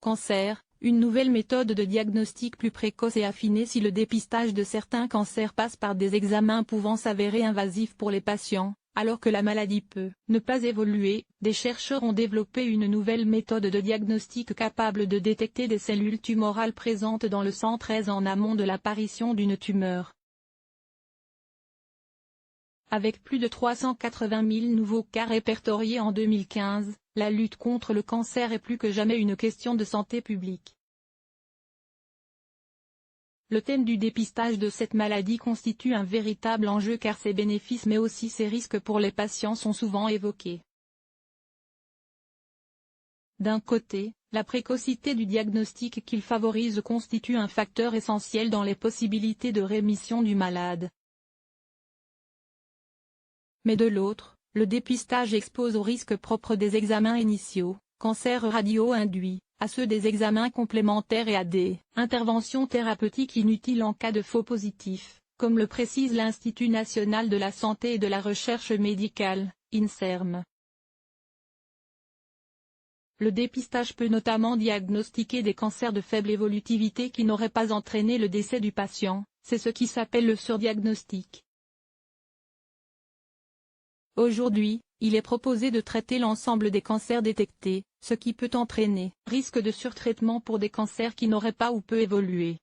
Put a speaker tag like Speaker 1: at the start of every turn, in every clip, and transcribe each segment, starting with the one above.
Speaker 1: Cancer, une nouvelle méthode de diagnostic plus précoce et affinée si le dépistage de certains cancers passe par des examens pouvant s'avérer invasifs pour les patients, alors que la maladie peut ne pas évoluer. Des chercheurs ont développé une nouvelle méthode de diagnostic capable de détecter des cellules tumorales présentes dans le sang très en amont de l'apparition d'une tumeur. Avec plus de 380 000 nouveaux cas répertoriés en 2015, la lutte contre le cancer est plus que jamais une question de santé publique. Le thème du dépistage de cette maladie constitue un véritable enjeu car ses bénéfices mais aussi ses risques pour les patients sont souvent évoqués. D'un côté, la précocité du diagnostic qu'il favorise constitue un facteur essentiel dans les possibilités de rémission du malade. Mais de l'autre, le dépistage expose aux risques propres des examens initiaux, cancer radio-induit, à ceux des examens complémentaires et à des interventions thérapeutiques inutiles en cas de faux positifs, comme le précise l'Institut national de la santé et de la recherche médicale, INSERM. Le dépistage peut notamment diagnostiquer des cancers de faible évolutivité qui n'auraient pas entraîné le décès du patient, c'est ce qui s'appelle le surdiagnostic. Aujourd'hui, il est proposé de traiter l'ensemble des cancers détectés, ce qui peut entraîner risque de surtraitement pour des cancers qui n'auraient pas ou peu évolué.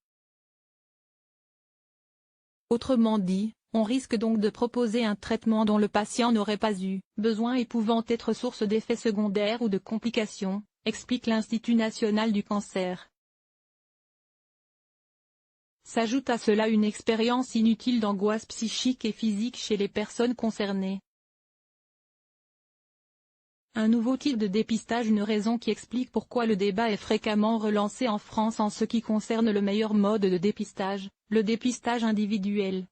Speaker 1: Autrement dit, on risque donc de proposer un traitement dont le patient n'aurait pas eu besoin et pouvant être source d'effets secondaires ou de complications, explique l'Institut national du cancer. S'ajoute à cela une expérience inutile d'angoisse psychique et physique chez les personnes concernées. Un nouveau type de dépistage, une raison qui explique pourquoi le débat est fréquemment relancé en France en ce qui concerne le meilleur mode de dépistage, le dépistage individuel.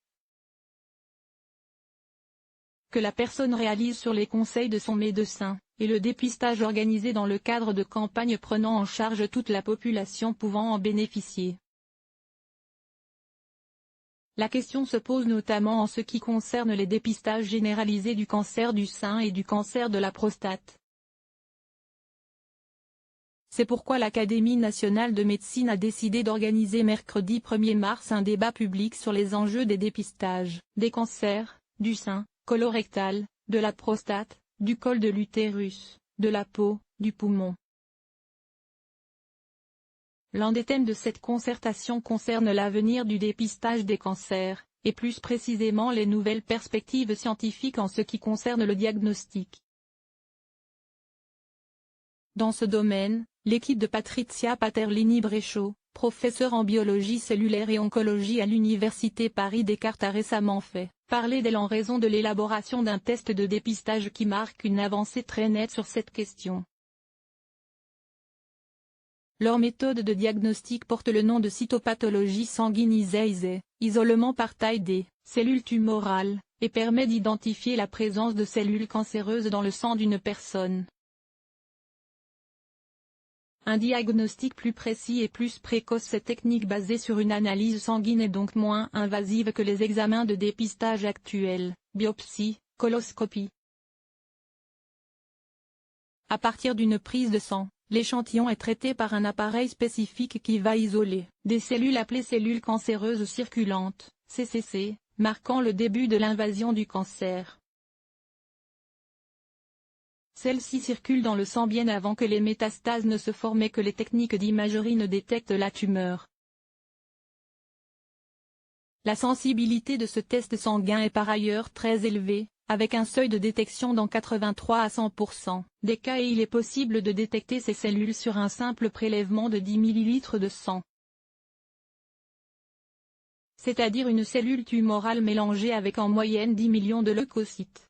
Speaker 1: Que la personne réalise sur les conseils de son médecin, et le dépistage organisé dans le cadre de campagnes prenant en charge toute la population pouvant en bénéficier. La question se pose notamment en ce qui concerne les dépistages généralisés du cancer du sein et du cancer de la prostate. C'est pourquoi l'Académie nationale de médecine a décidé d'organiser mercredi 1er mars un débat public sur les enjeux des dépistages des cancers, du sein, colorectal, de la prostate, du col de l'utérus, de la peau, du poumon. L'un des thèmes de cette concertation concerne l'avenir du dépistage des cancers, et plus précisément les nouvelles perspectives scientifiques en ce qui concerne le diagnostic. Dans ce domaine, l'équipe de Patricia Paterlini-Bréchot, professeure en biologie cellulaire et oncologie à l'Université Paris-Descartes a récemment fait parler d'elle en raison de l'élaboration d'un test de dépistage qui marque une avancée très nette sur cette question. Leur méthode de diagnostic porte le nom de cytopathologie sanguinisée, isolement par taille des cellules tumorales, et permet d'identifier la présence de cellules cancéreuses dans le sang d'une personne. Un diagnostic plus précis et plus précoce. Cette technique basée sur une analyse sanguine est donc moins invasive que les examens de dépistage actuels, biopsie, coloscopie. À partir d'une prise de sang, l'échantillon est traité par un appareil spécifique qui va isoler des cellules appelées cellules cancéreuses circulantes, CCC, marquant le début de l'invasion du cancer. Celles-ci circulent dans le sang bien avant que les métastases ne se forment et que les techniques d'imagerie ne détectent la tumeur. La sensibilité de ce test sanguin est par ailleurs très élevée, avec un seuil de détection dans 83 à 100% des cas et il est possible de détecter ces cellules sur un simple prélèvement de 10 ml de sang. C'est-à-dire une cellule tumorale mélangée avec en moyenne 10 millions de leucocytes.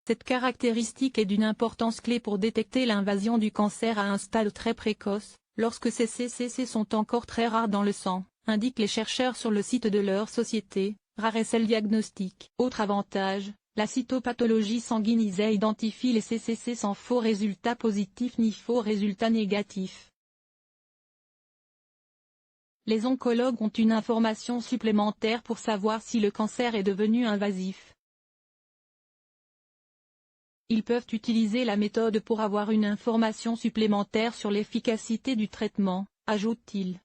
Speaker 1: Cette caractéristique est d'une importance clé pour détecter l'invasion du cancer à un stade très précoce, lorsque ces CCC sont encore très rares dans le sang, indiquent les chercheurs sur le site de leur société, Rare-Cell Diagnostic. Autre avantage, la cytopathologie sanguinisée identifie les CCC sans faux résultats positifs ni faux résultats négatifs. Les oncologues ont une information supplémentaire pour savoir si le cancer est devenu invasif. Ils peuvent utiliser la méthode pour avoir une information supplémentaire sur l'efficacité du traitement, ajoute-t-il.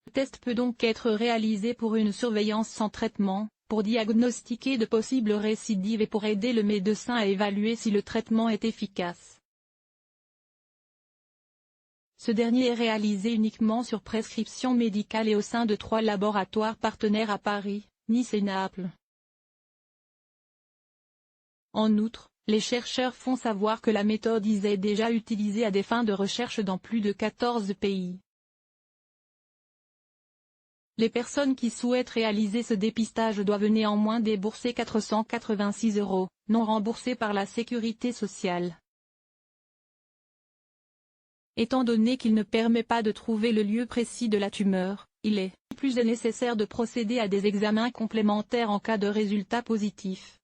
Speaker 1: Le test peut donc être réalisé pour une surveillance sans traitement, pour diagnostiquer de possibles récidives et pour aider le médecin à évaluer si le traitement est efficace. Ce dernier est réalisé uniquement sur prescription médicale et au sein de 3 laboratoires partenaires à Paris, Nice et Naples. En outre, les chercheurs font savoir que la méthode est déjà utilisée à des fins de recherche dans plus de 14 pays. Les personnes qui souhaitent réaliser ce dépistage doivent néanmoins débourser 486 €, non remboursés par la Sécurité sociale. Étant donné qu'il ne permet pas de trouver le lieu précis de la tumeur, il est plus nécessaire de procéder à des examens complémentaires en cas de résultats positifs.